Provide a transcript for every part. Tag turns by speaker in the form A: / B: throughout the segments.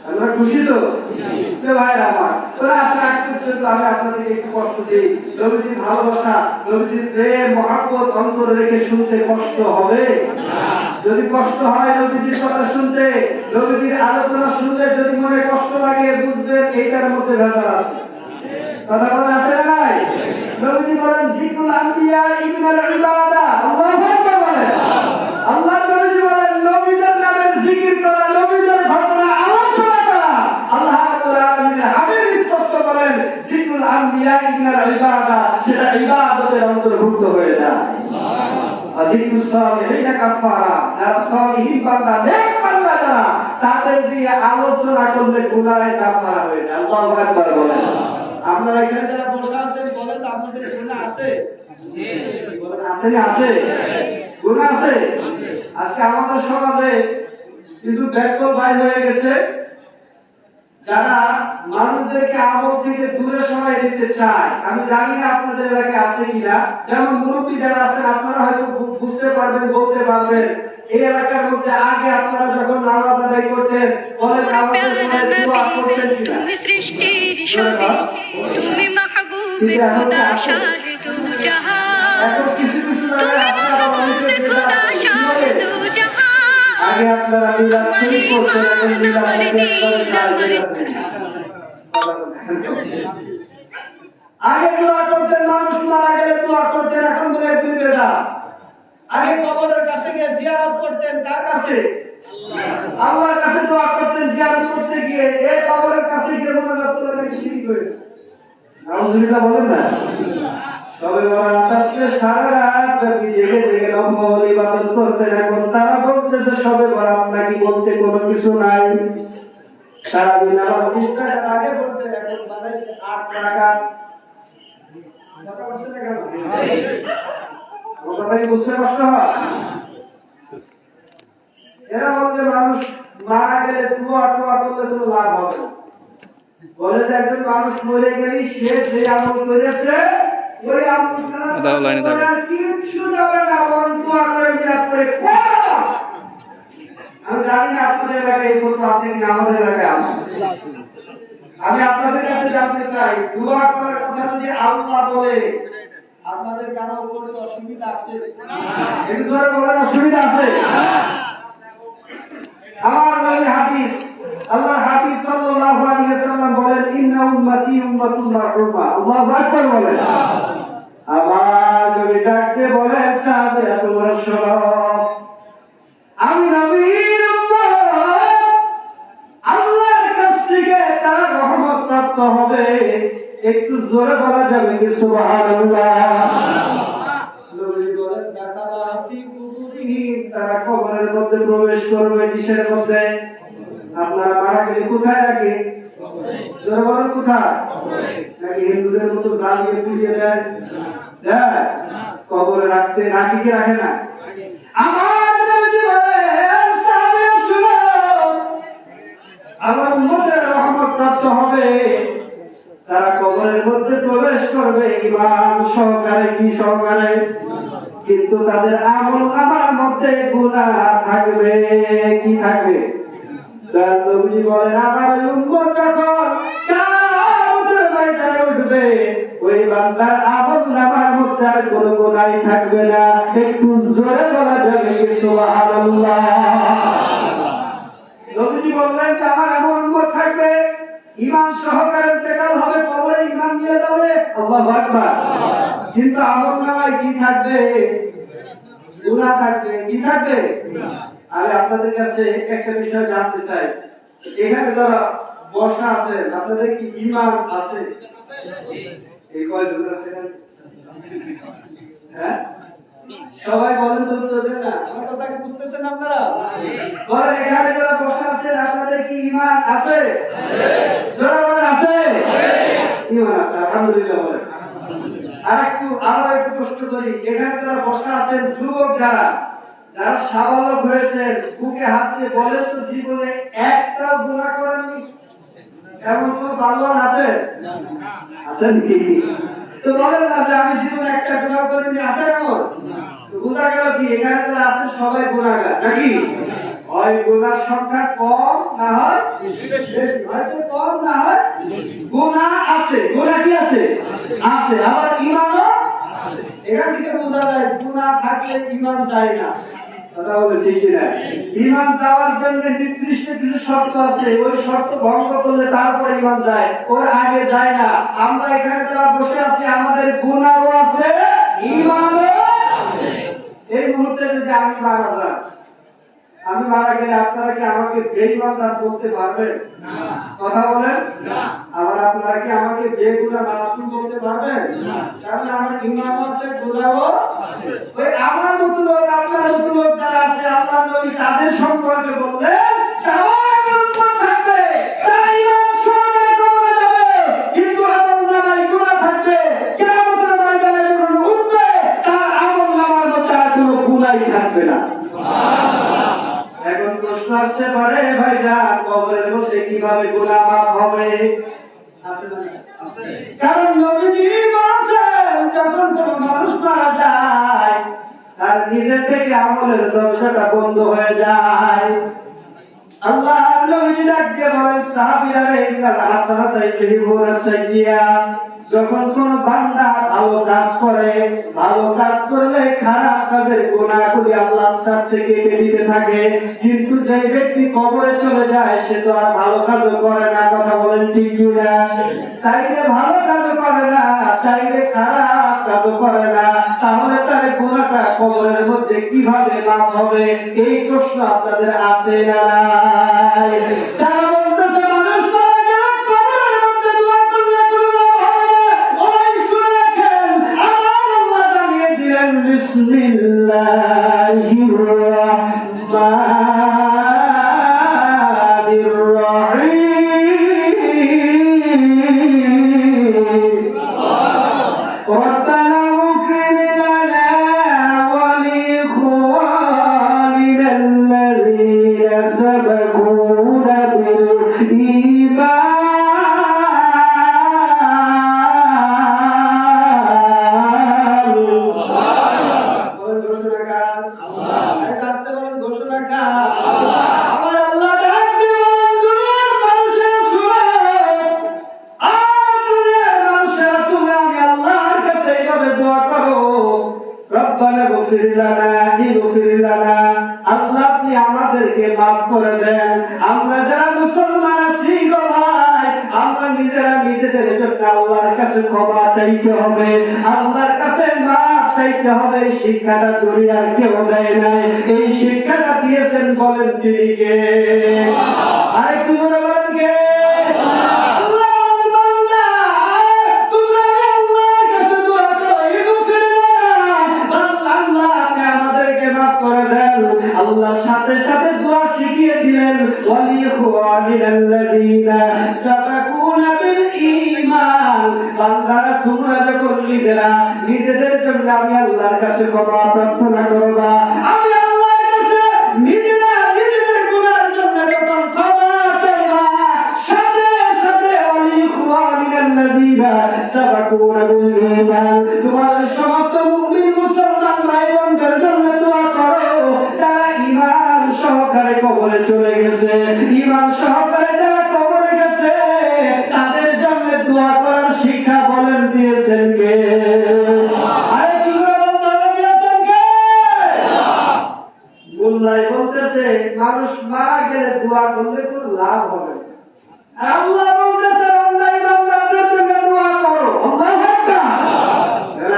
A: আমরা খুশি তো ভাই আমার তোরা আশা পর্যন্ত আমি আপনাদের একটু কষ্ট দিই। নবীজির ভালোবাসা, নবীজির প্রেম মহব্বত অন্তরে রেখে শুনতে কষ্ট হবে? যদি কষ্ট হয় নবীজির কথা শুনতে, নবীজির আলোচনা শুনতে যদি মনে কষ্ট লাগে, বুঝবেন এইটার মধ্যে ভেজাল আছে। কথা বলা আছে না নাই? নবীজি বলেন জিকুল আম্বিয়া ইন্নাল ইবাদা। আল্লাহু আকবার বলেন। আল্লাহ নবীজি বলেন নবীদের নামে জিকির করা, নবীদের ঘটনা আলোচনা করা। আল্লাহ রাব্বুল আলামিন হাবিব স্পষ্ট বলেন জিকুল আম্বিয়া ইন্নাল ইবাদা, সেটা ইবাদতের অন্তর্ভুক্ত হয়ে যায়। আজিকুস সালিহিন কাফারা, যারা সালিহিন বান্দা, নেক বান্দা যারা, তাদের দিয়ে আলোচনা করলে গুনাহ কাফারা হয়ে যায়। আল্লাহু আকবার বলেন। আপনারা এখানে যারা বসে আছেন বলেন তো আপনাদের গুনাহ আছে? জি। বলেন আছে না? আছে গুনাহ আছে। আজকে আমাদের সমাজে কিছু ব্যাকল ভাই হয়ে গেছে যারা মানুষদেরকে আমল থেকে দূরে সরাই দিতে চায়। আমি জানি না আপনাদের এলাকায় আছে কিনা। যেমন মুরব্বী যারা আছেন আপনারা হয়তো বুঝতে পারবেন, বলতে পারবেন। এই এলাকার মধ্যে আগে আপনারা যখন নামাজ আদায় করতেন, বলেন নামাজের সময় দোয়া করতেন কিনা? তুমি সৃষ্টির ছবি, তুমি মাহবুবে খোদা শাহিদু জাহান, এখন কিছু কিছু জায়গায় আপনারা অনেকে খোদা শাহিদু জাহান, আগে আপনারা মিলাদ শরীফ করতেন, এখন মিলাদ আগে দোয়া করতেন, মানুষ মারা গেলে দোয়া করতেন, এখন বলে বিবেদা। আগে কবরের কাছে গিয়ে জিয়ারত করতেন, কার কাছে? আল্লাহর কাছে দোয়া করতেন। জিয়ারত করতে গিয়ে এই কবরের কাছে গিয়ে মোনাজাত করলেন, শিরক করে। নাউজুবিল্লাহ বলেন না? সবে বরাত আসলে সারা রাত জেগে জেগে নফল ইবাদত করতেন, এখন তারা বলতেছে সবে বরাত নাকি বলতে কোনো কিছু নাই। সারা দিন আবার বিছানায় আগে পড়তেন, এখন বানাইছে 8 রাকাত। কথা বলছেন না কেন? কথা কি বুঝতে কষ্ট হয়? এরা বলতে মানুষ মারা গেলে দোয়া করলে কোনো লাভ হবে না। বলে যে একজন মানুষ মরে গেলে সে যে আমল করেছে ওই আমল ছাড়া কিছু যাবে না, বরং দোয়া করে মিলাদ করে। আমি জানি না আপনাদের এলাকায় এই কথা আছে কিনা, আমাদের এলাকায় আছে। আমি আপনাদের কাছে জানতে চাই, দোয়া করার কথা যদি আল্লাহ বলে, আপনাদের কারো উপরে অসুবিধা আছে? একটু জোরে বলেন, অসুবিধা আছে? আমার বলেন হাদিস, আল্লাহ হাবিব সাল্লাল্লাহু আলাইহি ওয়াসাল্লাম বলেন ইন্না উম্মতি উম্মাতুন মারহুমা। আল্লাহু আকবার বলেন। আমার নবী ডাকতে বলে সাহাবে তোমরা শোনো, আমি নবীর উম্মত, আল্লাহর কাছ থেকে তার রহমত প্রাপ্ত হবে। একটু জোরে বলা যাবে কি সুবহানাল্লাহ? নবী বলেন দাখালা ফি কুবুরিহিম, তারা কবরের মধ্যে প্রবেশ করবে। কিসের মধ্যে? আপনারা মারা গেলে কোথায় রাখে? জোরে বলেন কোথায়? নাকি হিন্দুদের মতো জ্বালিয়ে পুড়িয়ে দেয়? কবরে রাখতে রাখি কি রাখে না? আমার নবী বলেন সামনে শুনো, আমার উম্মতের রহমত প্রাপ্ত হবে। তারা কবরের মধ্যে প্রবেশ করবে ঈমান সহকারে, কি সহকারে? কিন্তু তাদের আমল নামার মধ্যে গুনাহ থাকবে। কি থাকবে? নবী বলেন আমার উম্মত যখন কিয়ামতের ময়দানে উঠবে, ওই বান্দার আমল নামার মধ্যে আর কোনো গুনাহ থাকবে না। একটু জোরে বলা যাবে কি সুবহানাল্লাহ? নবী বললেন যে আমার এমন উম্মত থাকবে ঈমান সহকারে ইন্তেকাল হবে, কবরে ঈমান নিয়ে যাবে। আল্লাহু আকবার। কিন্তু আমল নামায় কি থাকবে? গুনাহ থাকবে। কি থাকবে? আমি আপনাদের কাছে একটা বিষয় জানতে চাই। এখানে যারা বসা আছেন আপনাদের কি ঈমান আছে? এই কয়জন আছেন? হ্যাঁ, সবাই বলেন তো, উত্তর দেন না। আমার কথা কি বুঝতেছেন আপনারা? বলেন এখানে যারা বসা আছেন আপনাদের কি ঈমান আছে? যারা বলেন আছে, ঈমান আছে, আলহামদুলিল্লাহ বলেন। আরো একটু প্রশ্ন করি, এখানে যারা বসা আছেন যুবক যারা যারা সাবালক হয়েছে, বুকে হাত দিয়ে বলেন তো জীবনে একটা গুনাহ করেননি? এমন কোন বালওয়ান আছে? আছেন কি? তো বলেন না যে আমি জীবনে একটা গুনাহ করিনি, আছে এমন? তো বুঝা গেল কি এখানে যারা আছেন সবাই গুনাহগার নাকি? হয় গুনার সংখ্যা কম না হয় বেশি, হয়তো কম না হয় গুনাহ আছে, গুনাহ কি আছে? আছে, আবার ঈমানও আছে। এখান থেকে বোঝা যায় গুনাহ থাকলে ঈমান যায় না। কথা বলে ঠিক কিনা? ঈমান যাওয়ার জন্য নির্দিষ্ট কিছু শর্ত আছে, ওই শর্ত ভঙ্গ করলে তারপর ঈমান যায়, ওর আগে যায় না। আমরা এখানে যারা বসে আছি আমাদের গুনাহও আছে, ঈমানও আছে। এই মুহূর্তে যদি আমি মারা যাই, আমি মারা গেলে আপনারা কি আমাকে বেঈমানদার বলতে পারবেন? না। কথা বলেন না। আবার আপনারা কি আমাকে বেগুনাহ মাসুম বলতে পারবেন? না। কারণ আমার ঈমান আছে, গুনাহও আছে। ওই আমার মতো লোক, আপনার মতো লোক যারা আছে, আল্লাহর নবী তাদের সম্পর্কে বললেন তামাম উম্মত থাকবে, তারা ঈমান সহকারে কবরে যাবে, কিন্তু আমলনামায় গুনাহ থাকবে। কিয়ামতের ময়দানে যখন উঠবে তার আমলনামার মধ্যে আর কোনো গুনাহই থাকবে না। এখন প্রশ্ন আসতে পারে ভাইজান, কবরের মধ্যে কিভাবে গুনাহ মাফ হবে? কারণ নবীজি বলেছেন যখন কোন মানুষ মারা যায় তার নিজে থেকে আমলের দরজাটা বন্ধ হয়ে যায়। আল্লাহ নবীজি ডাকতে বলেন সাহাবীরা ইন্নাল হাসানাতা ইউযহিবুনা সাইয়্যাত, যখন কোন বান্দা ভালো কাজ করে, ভালো কাজ করলে খারাপ কাজের গুনাহগুলি আল্লাহর কাছ থেকে কেটে দিতে থাকে। কিন্তু যে ব্যক্তি কবরে চলে যায় সে তো আর ভালো কাজও করে না। কথা বলেন ঠিক কিনা? চাইলে ভালো কাজও করে না, চাইলে খারাপ কাজও করে না, তাহলে তার গুনাহটা কবরের মধ্যে কিভাবে মাফ হবে? এই প্রশ্ন আপনাদের আছে না নাই? তারা বলতেছে মানুষ মারা গেলে কবরের মধ্যে দোয়া করলে কোনো লাভ হবে না। ওই শুনে রাখেন, আমার আল্লাহ জানিয়ে দিলেন বিসমিল্লাহির রাহমানির রহিম। ربنا اغفر لنا ولإخواننا الذين سبقونا আল্লাহ আপনি আমাদেরকে মাফ করে দেন। আমরা যারা মুসলমান আছি গো ভাই, আমরা নিজেরা নিজেদের জন্য আল্লাহর কাছে ক্ষমা চাইতে হবে, আল্লাহর কাছে মাফ চাইতে হবে। শিক্ষাটা দুনিয়ার কেউ দেয় নাই, এই শিক্ষাটা দিয়েছেন বলেন তিনি কে? আরেকটু জোরে বলেন কে? আল্লাহ সাথে সাথে দোয়া শিখিয়ে দিলেন ওয়ালিখওয়ানিল্লাযীনা সাবাকুনা বিল ঈমান। বান্দারা তোমরা যখন নিজেদের জন্য আমি আল্লাহর কাছে ক্ষমা প্রার্থনা করবা, আমি আল্লাহর কাছে নিজেদের গুনাহের জন্য যখন ক্ষমা চাইবা, সাথে সাথে ওয়ালিখওয়ানিল্লাযীনা সাবাকুনা বিল ঈমান, তোমার সমস্ত মুমিন মুসলমান ভাই বোনদের জন্য দোয়া করো যারা ঈমান সহকারে কবরে চলে গেছে। ঈমান সহকারে যারা কবরে গেছে তাদের জন্য দোয়া করার শিক্ষা বলেন দিয়েছেন কে? আরে কি করে বলতে দিয়েছেন কে? আল্লাহ বলতেছে মানুষ মারা গেলে দোয়া করলে কোনো লাভ হবে না। আর আল্লাহ বলতেছে আল্লাহ বান্দাদের জন্য দোয়া করো। আল্লাহু আকবার।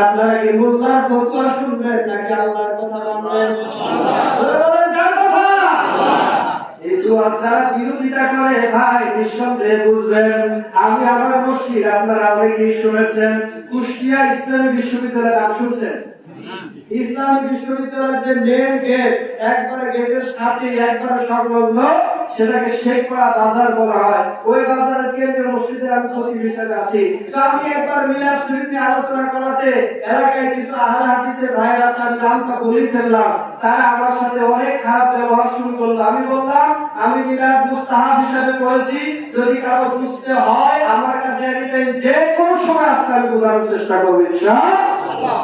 A: আপনারা কি মুল্লার ফতোয়া শুনবেন নাকি আল্লাহর কথা মানবেন? যারা বিরোধিতা করে ভাই নিঃসন্দেহে বুঝবেন, আমি আমার মসজিদ আপনারা অনেকেই শুনেছেন, কুষ্টিয়া ইসলামী বিশ্ববিদ্যালয়ের নাম শুনছেন? ইসলামী বিশ্ববিদ্যালয়ের যে মেন গেট, একবারে গেটের সাথে একবারে সংলগ্ন, সেটাকে শেখপাড়া বাজার বলা হয়। ওই বাজারের কেন্দ্রীয় মসজিদে আমি খতিব হিসেবে আছি। তো আমি একবার মিলাদ শরীফ নিয়ে আলোচনা করাতে এলাকায় কিছু আহলে হাদিসের ভাইরা আছে, আমি নামটা বলে ফেললাম। তারা আমার সাথে অনেক খারাপ ব্যবহার শুরু করলো। আমি বললাম আমি মিলাদ মুস্তাহাব হিসেবে পড়েছি, যদি কারো বুঝতে হয় আমার কাছে এনি টাইম যে কোনো সময় আসতে আমি বোঝানোর চেষ্টা করবো ইনশাআল্লাহ।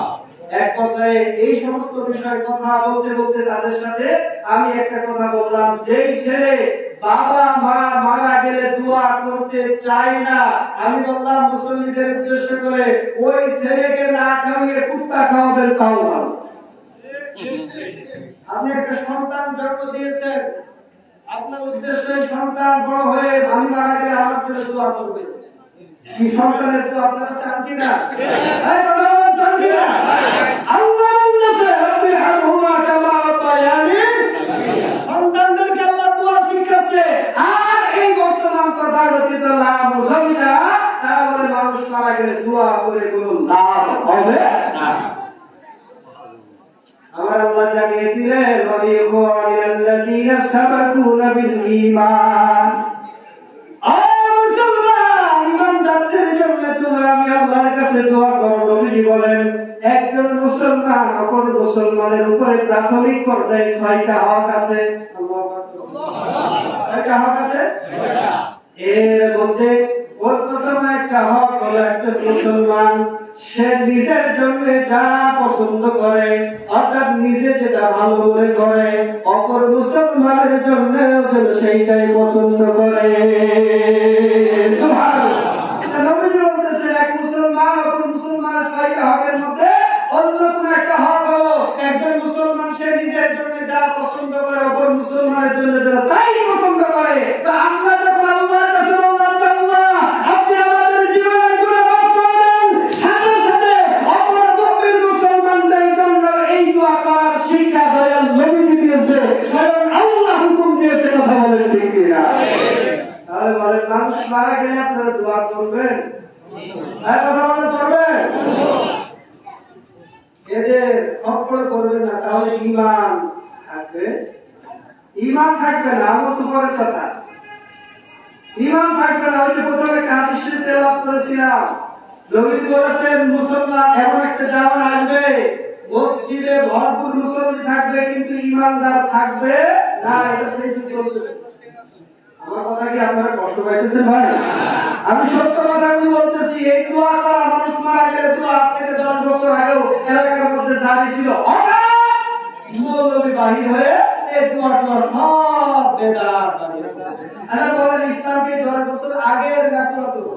A: এক পর্যায়ে এই সমস্ত বিষয়ে কথা বলতে বলতে তাদের সাথে আমি একটা কথা বললাম, যেই ছেলে বাবা মা মারা গেলে দোয়া করতে চায় না, আমি বললাম মুসলিমদের উদ্দেশ্য করে, ওই ছেলেকে না খাওয়িয়ে কুত্তা খাওয়াবেন তাও ভালো। আপনি একটা সন্তান জন্ম দিয়েছেন, আপনার উদ্দেশ্য সন্তান বড় হয়ে আমি মারা গেলে আমার জন্য দোয়া করবে। কি সন্তানের তো আপনারা চান কিনা? চান কিনা? আল্লাহ বলেছে রব্বি হারহুমা কামা রাব্বায়ানি, সন্তানদেরকে আল্লাহ দোয়া শিখাচ্ছে। আর এই বর্তমান তথাকথিত লাভ মুসলমানরা তারা বলে মানুষ মারা গেলে দোয়া করে কোনো লাভ হবে না। আমার আল্লাহ জানিয়ে দিলেন ওয়ালিয়াল্লাযীনা সাবাকুনা বিল ঈমান, ইমানদারদের জন্য তোমরা আমি আল্লাহর কাছে দোয়া করো। নবীজি বলেন একজন মুসলমান অপর মুসলমানের উপরে প্রাথমিক পর্যায়ে 6টা হক আছে। আল্লাহু আকবার। 6টা হক আছে। এর মধ্যে প্রথম একটা হক হলো একটা মুসলমান সে নিজের জন্য যা পছন্দ করে, অর্থাৎ নিজে যেটা ভালো মনে করে, অপর মুসলমানের জন্য সেইটাই পছন্দ করে। নবীজি বলতেছে এক মুসলমান অপর মুসলমানের 6টা হকের মধ্যে অন্যতম একটা হক হলো একজন মুসলমান সে নিজের জন্য যা পছন্দ করে, অপর মুসলমানের জন্য যেটা তাই পছন্দ করে। তা আমরা যখন আল্লাহর কাছে বললাম আল্লাহ আপনি আমাদের জীবনের গুনাহ মাফ করে দেন, সাথে সাথে অপর মুমিন মুসলমানদের জন্য এই দোয়া করার শিক্ষা দয়াল নবীজি দিয়েছে, স্বয়ং আল্লাহ হুকুম দিয়েছে। কথা বলেন ঠিক কিনা? তাহলে বলেন মানুষ মারা গেলে আপনারা দোয়া করবেন? কথা বলেন করবেন? এদের অপর করবেন না, তাহলে ঈমান থাকবে? ঈমান থাকবে না। আমার তো পরের কথা, ঈমান থাকবে না। ওই যে প্রথমে হাদিস শরীফ তেলাওয়াত করেছিলাম, নবী বলেছেন মুসলমান এমন একটা জামানা আসবে মসজিদে ভরপুর মুসল্লি থাকবে কিন্তু ঈমানদার থাকবে না। এটা থেকে বলতেছে। আমার কথা কি আপনারা কষ্ট পাইতেছেন ভাই? আমি সত্য কথা বলতেছি। এই দোয়া করা মানুষ মারা গেলে তো আজ থেকে 10 বছর আগেও এলাকার মধ্যে জারি ছিল, হঠাৎ মৌলবী বাহির হয়ে এই দোয়াটা সব বেদাত বানিয়ে দিয়েছে। আচ্ছা বলেন ইসলাম কি 10 বছর আগের না পুরাতন?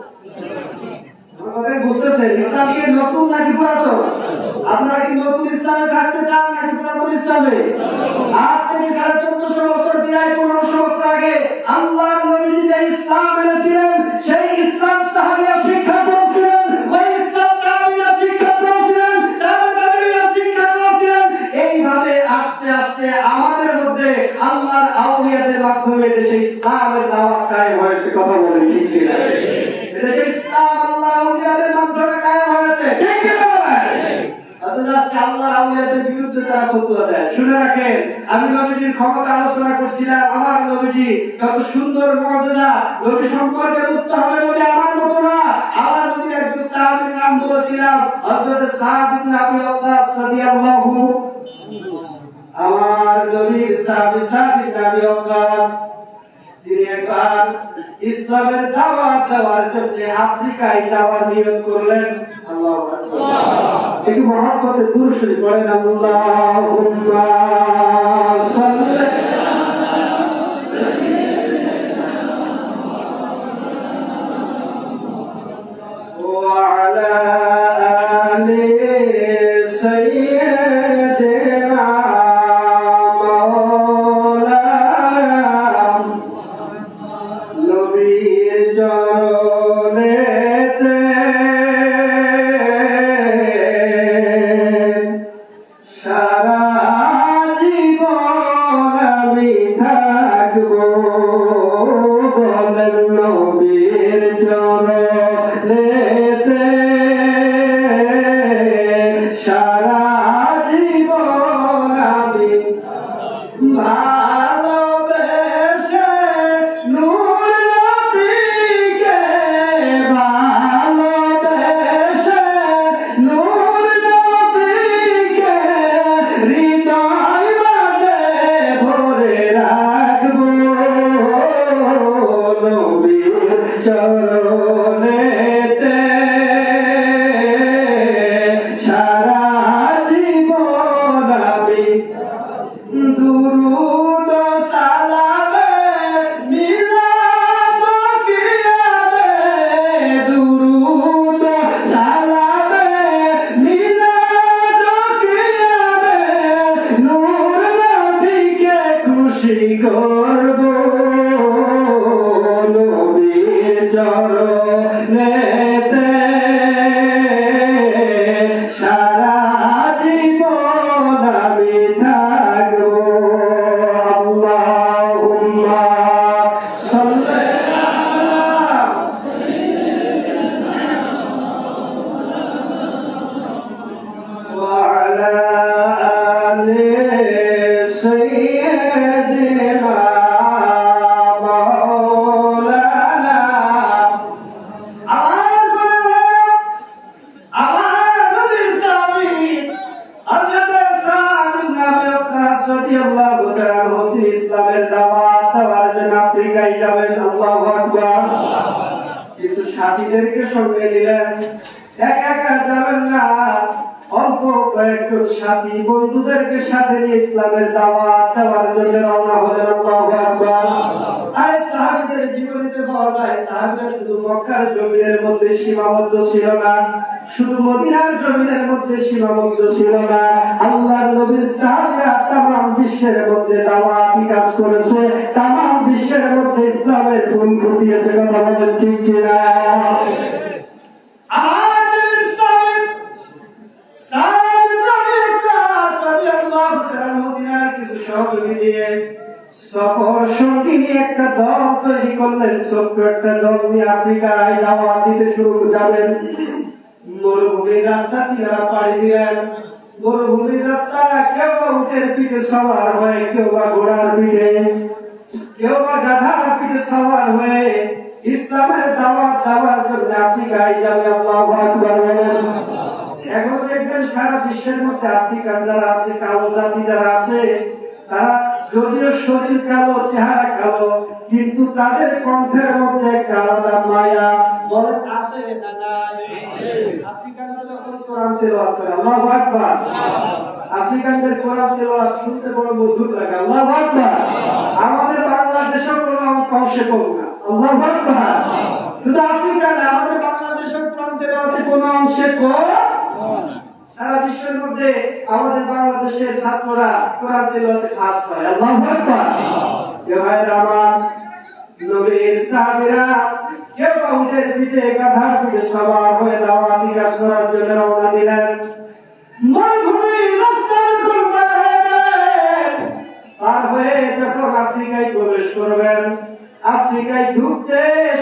A: আমার কথাই বুঝতেছেন? ইসলাম কি নতুন নাকি পুরাতন? আপনারা কি নতুন ইসলামে থাকতে চান নাকি পুরাতন ইসলামে? আজ থেকে 1450 বছর 1500 বছর আগে আল্লাহর নবী যে ইসলাম এনেছিলেন সেই ইসলাম সাহাবীরা শিক্ষা করেছিলেন, ওই ইসলাম তাবিঈরা শিক্ষা করেছিলেন, তাবিঈরা শিক্ষা করেছিলেন। এইভাবে আস্তে আস্তে আমাদের মধ্যে আল্লাহর আউলিয়াদের মাধ্যমে দেশে ইসলামের দাওয়াত কায়েম হয়েছে। কথা বলেন ঠিক কিনা? দেশে ইসলাম আল্লাহ আউলিয়াদের মাধ্যমে কায়েম হয়েছে। ঠিক কিনা বলেন? আল্লাহ আউলিয়াদের বিরুদ্ধে তারা ফতোয়া দেয়। শুনে রাখেন, আমি নবীজির ক্ষমতা আলোচনা করছিলাম। আমার নবীজি কত সুন্দর মর্যাদা, নবী সম্পর্কে বুঝতে হবে নবী আমার মতো না। আমার নবীর একজন সাহাবীর নাম বলেছিলাম হযরত সাদ ইবনে আবি ওয়াক্কাস রাদিয়াল্লাহু। আমার নবীর সাহাবী সাদ ইবনে আবি ওয়াক্কাস তিনি একবার ইসলামের দাওয়াত দেওয়ার জন্য আফ্রিকায় যাওয়ার নিয়ত করলেন। আল্লাহু আকবার। একটু মহব্বতে দুরূদ শরীফ পড়েন। আল্লাহুম্মা সাল্লি ওয়া আলা আলি সাইয়্যিদিনা রাখবো করব নবীর চরণেতে সারা জীবন আমি থাকবো। আল্লাহুম্মা সাল্লি وعلى آل سيدنا مولانا ইসলামের দাওয়াত দেওয়ার জন্য আফ্রিকায় যাবেন। আল্লাহু আকবার। কিন্তু সাথীদেরকে সঙ্গে নিলেন, একা একা যাবেন না, অল্প কয়েকজন সাথী বন্ধুদেরকে সাথে নিয়ে ইসলামের দাওয়াত দেওয়ার জন্য রওনা হলেন। আল্লাহু আকবার। আর সাহাবীদের জীবনীতে পাওয়া যায়, সাহাবীরা শুধু মক্কার জমিনের মধ্যে সীমাবদ্ধ ছিল না, শুধু মদিনার জমিনের মধ্যে সীমাবদ্ধ ছিল না, আল্লাহর নবীর সাহাবীরা তামাম বিশ্বের মধ্যে দাওয়াতি কাজ করেছে, তামাম বিশ্বের মধ্যে ইসলামের ফুল ফুটিয়েছে। কথা বলেন ঠিক কিনা? সফর সঙ্গী একটা দল তৈরি করলেন, ছোট্ট একটা দল নিয়ে আফ্রিকায় দাওয়াত দিতে শুরু যাবেন। মরুভূমির রাস্তা তিনারা পাড়ি দিলেন। মরুভূমির রাস্তা, কেউ বা উটের পিঠে সওয়ার হয়ে, কেউ বা ঘোড়ার পিঠে, কেউ বা গাধার পিঠে সওয়ার হয়ে ইসলামের দাওয়াত দেওয়ার জন্য আফ্রিকায় যাবে। আল্লাহু আকবার বলেন। এখন দেখবেন সারা বিশ্বের মধ্যে আফ্রিকান যারা আছে, কালো জাতি যারা আছে, তারা যদিও শরীর কালো, চেহারা কালো, কিন্তু তাদের কণ্ঠের মধ্যে একটা আলাদা মায়া বলেন আছে না নাই? আফ্রিকানরা যখন কোরআন তেলাওয়াত করে, আল্লাহু আকবার, আফ্রিকানদের কোরআন তেলাওয়াত শুনতে বড় মধুর লাগে। আল্লাহু আকবার। আমাদের বাংলাদেশেও কোনো অংশে কম না। আল্লাহু আকবার। শুধু আফ্রিকান, আমাদের বাংলাদেশেও কোরআন তেলাওয়াতে কোনো অংশে কম। সারা বিশ্বের মধ্যে আমাদের বাংলাদেশের ছাত্ররা কোরআন তেলাওয়াতে ফার্স্ট হয়। আল্লাহু আকবার। এ ভাইরা আমার, নবীর সাহাবীরা কেউ উটের পিঠে, গাধার পিঠে সওয়ার হয়ে দাওয়াতি কাজ করার জন্য রওনা দিলেন। মরুভূমির রাস্তা যখন পার হয়ে গেলেন, পার হয়ে যখন আফ্রিকায় প্রবেশ করবেন, আফ্রিকায় ঢুকতে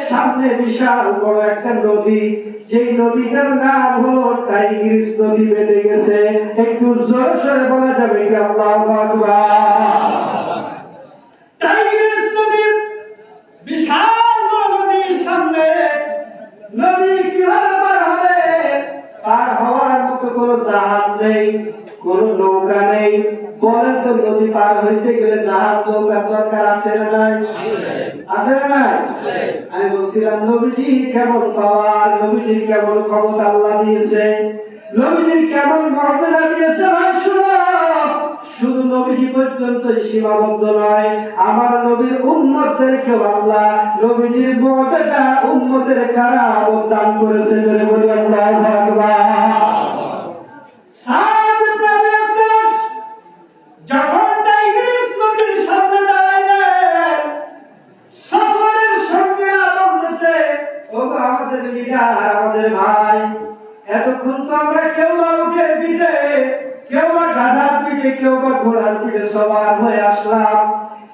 A: সামনে বিশাল বড় একটা নদী, যেই নদীটার নাম হলো টাইগ্রিস নদী বেঁধে গেছে। একটু জোরে সরে বলা যাবে কি আল্লাহু আকবার? টাইগ্রিস নদী বিশাল বড় নদীর সামনে, নদী কিভাবে পার হবে? পার হওয়ার মতো কোনো জাহাজ নেই, কোনো নৌকা নেই। বলেন তো, নদী পার হইতে গেলে জাহাজ নৌকার দরকার আছে না নাই? আছে না নাই? আমি বলছিলাম নবীজি কেমন পাওয়ার, নবীজির কেমন ক্ষমতা আল্লাহ দিয়েছে, নবীজির কেমন মর্যাদা দিয়েছে। ভাই শুনো, শুধু নবীজি পর্যন্ত সীমাবদ্ধ নয়, আমার নবীর উম্মতদেরকেও আল্লাহ নবীজির মর্যাদা উম্মতের কারামত দান করেছে। বলে বলি আল্লাহু আকবার। যখন টাইগ্রিস নদীর সামনে দাঁড়াইলেন, সফরের সঙ্গে বলতেছে, ও আমাদের লিডার, আমাদের ভাই, এতক্ষণ তো আমরা কেউ বা উটের পিঠে, কেউ বা গাধার পিঠে, কেউ বা ঘোড়ার পিঠে সওয়ার হয়ে আসলাম,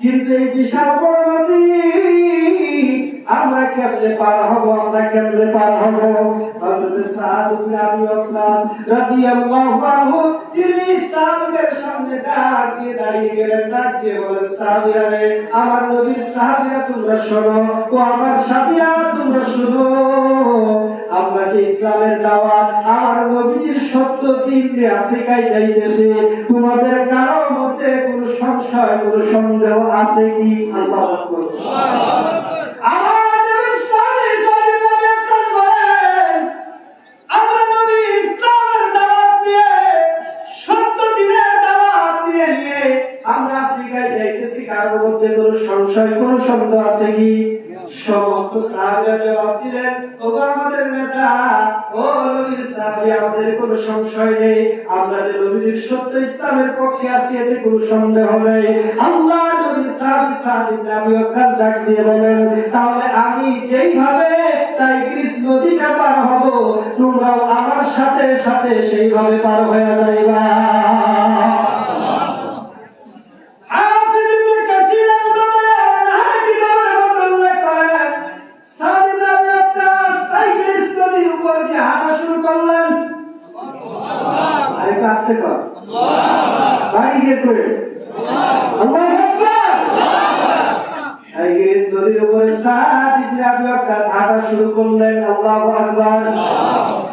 A: কিন্তু এই বিশাল বড় নদী আমরা কেমনে পার হব? আমরা কেমনে পার হব? হযরত সাদ ইবনে আবি ওয়াক্কাস রাদিয়াল্লাহু আনহু তিনি সাহাবীদের সামনে ডাক দিয়ে দাঁড়িয়ে গেলেন। ডাক দিয়ে বলেন, সাহাবীরা রে, আমার নবীর সাহাবীরা তোমরা শোনো, ও আমার সাথীরা তোমরা শোনো, আমরা যে ইসলামের দাওয়াত আমার নবীর সত্য দিন নিয়ে আফ্রিকায় যাইতেছে, তোমাদের কারোর মধ্যে কোনো সংশয়, কোনো সন্দেহ আছে কি? আল্লাহু আকবার। আমরা আফ্রিকায় যাইতেছি, কারোর মধ্যে কোনো সংশয়, কোনো সন্দেহ আছে কি? সমস্ত সাহাবীরা জবাব দিলেন, ওগো আমাদের নেতা, ও নবীর সাহাবী, আমাদের কোনো সংশয় নেই, আমরা যে নবীর সত্য ইসলামের পক্ষে আছি এতে কোনো সন্দেহ নেই। আল্লাহ নবীর সাহাবী নাবী ওখান ডাক দিয়ে বলেন, তাহলে আমি যেইভাবে টাইগ্রিস নদীটা পার হব, তোমরাও আমার সাথে সাথে সেইভাবে পার হয়ে যাইবা। নদীর উপরে সাদ ইবনে আবি ওয়াক্কাস হাঁটা শুরু করলেন। আল্লাহু আকবার।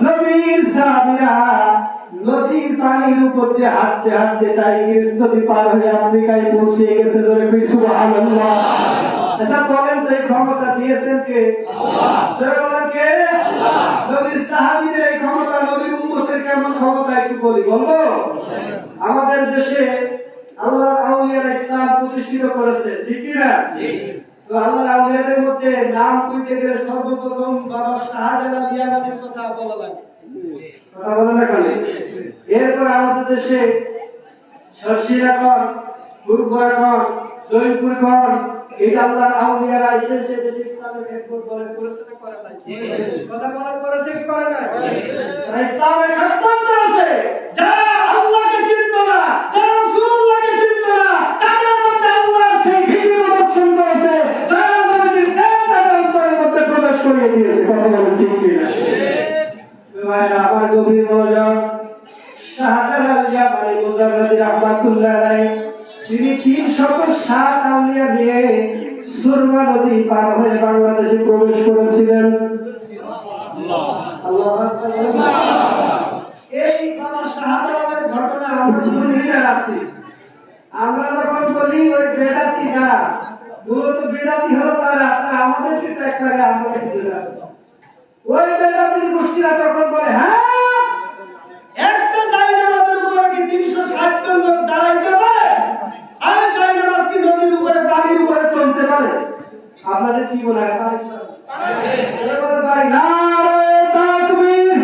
A: নবীর সাহাবীরা নদীর পানির উপর দিয়ে হাঁটতে হাঁটতে টাইগ্রিস নদী পার হয়ে আফ্রিকায় পৌঁছে গেছে। সুবহানাল্লাহ। আচ্ছা বলেন তো এই ক্ষমতা দিয়েছেন কে? আল্লাহ। বলেন কে? আল্লাহ। নবীর সাহাবীদের এই ক্ষমতা, নবীর উম্মতের কেমন ক্ষমতা একটু বলি, বলবো? আমাদের দেশে আল্লাহর আউলিয়ারা ইসলাম প্রতিষ্ঠিত করেছে, ঠিক কি না? তো আল্লাহর আউলিয়াদের মধ্যে নাম কইতে গেলে সর্বপ্রথম বাবা শাহজালাল ইয়ামানের কথা বলা লাগে। কথা বলেন না কেন? এরপর আমাদের দেশে শর্ষিনাগর, ফুরফুরাগর, জয়পুরগর, এই আল্লাহর আউলিয়ারা এসে দেশে ইসলামের খেদমত করেছে না করে নাই? কথা বলেন, করেছে কি করে নাই? ইসলামের খেদমত করেছে। যারা আল্লাহকে চিনতো না, যারা রাসূলুল্লাহকে চিনতো না, তাদের মধ্যে আল্লাহ সেই ভিন্ন দর্শন করেছে, যারা নবীর নেতাদের অন্তরের মধ্যে প্রবেশ করিয়ে দিয়েছে। কথা বলেন ঠিক কি না? ভাইরা আমার গভীর মনোযোগ। শাহজালাল ইয়ামানী মুজাররদি রাহমাতুল্লাহ আলাইহি তিনি 307 আউলিয়া নিয়ে সুরমা নদী পার হয়ে বাংলাদেশে প্রবেশ করেছিলেন। আল্লাহু আকবার। এই বাবা শাহজালালের ঘটনা আমরা শুনে আসছি। আমরা যখন বলি ওই বেদাতি যারা, মূলত বেদাতি হলো তারা আমাদেরকে ত্যাগ করে, আমরা কি যাবো? ওই বেদাতির গোষ্ঠীরা তখন বলে, হ্যাঁ একটা জায়নামাজের উপরে কি 360 জন লোক দাঁড়াইতে পারে? আর জায়নামাজ কি নদীর উপরে, পানির উপরে চলতে পারে? আপনাদের কি মনে হয়? পারে? নারে তাকবীর,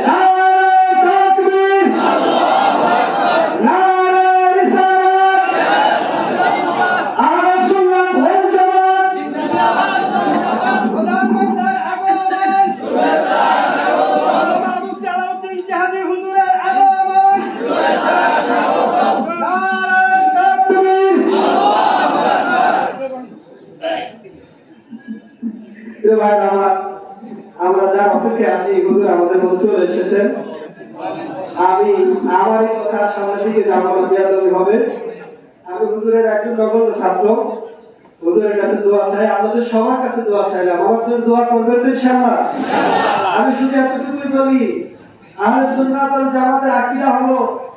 A: নারে তাকবীর, নারে রিসালাত, আহলে সুন্নাত ওয়াল জামাত জিন্দাবাদ, প্রধানমন্ত্রী আগমন, শুভেচ্ছা স্বাগত, মুফতি আলাউদ্দিন জাহাদি হুজুরের আগমন, শুভেচ্ছা স্বাগত, নারে তাকবীর, আমরা যার অপেক্ষায় আছি, হুজুর আমাদের মধ্যে চলে এসেছেন। আমি আমার এই কথা সামনের দিকে যাওয়ার বিয়াদবি হবে। আমি হুজুরের একজন নগণ্য ছাত্র, হুজুরের কাছে দোয়া চাই, আপনাদের সবার কাছে দোয়া চাইলাম, আমার জন্য দোয়া করবেন তো ইনশাআল্লাহ। আমি শুধু এতটুকুই বলি, আহলে সুন্নাত ওয়াল জামাতের আকীদা হলো